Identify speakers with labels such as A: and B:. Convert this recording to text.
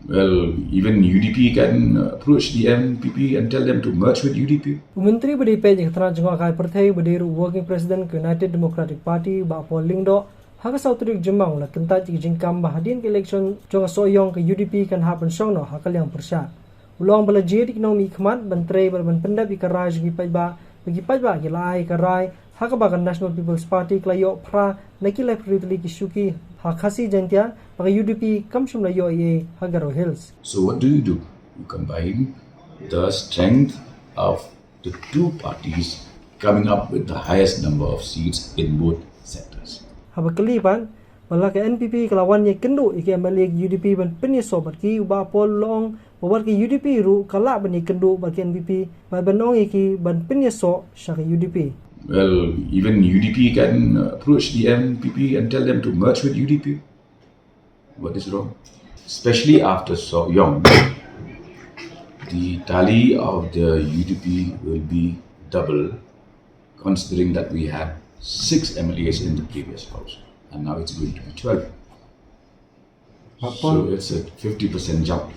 A: Well, even UDP can approach the MPP and tell them to merge with UDP.
B: Menteri BDP yang telah jengwakai pertai berdiri Working President United Democratic Party Bapa Lingdo haka sautrik jemang la Kyntait jingkam Hadien ke Elekshon jonga Sohïong ke UDP kan hapen Shong no haka Liang Pyrshah. Ulang belajir ekonomi khmat menteri berben pendap ikarai gi pajba gi lai karai haka bagan National People's Party klayo pra nakilai pritli ki shuki hakasi jantia bagi UDP kamshum la yo ye hagaro hills.
A: So what do? You combine the strength of the two parties coming up with the highest number of seats in both sectors.
B: Haba kelipan bala ke NPP kelawan ye kendu iki amalik UDP ban penyeso barki uba pol long babar ke UDP ru kala ban kendu barki NPP ban ong iki ban penyeso syaka UDP.
A: Well, even UDP can approach the MPP and tell them to merge with UDP. What is wrong? Especially after Sohïong, the tally of the UDP will be double, considering that we had 6 MLAs in the previous house, and now it's going to be 12. So it's a 50% jump.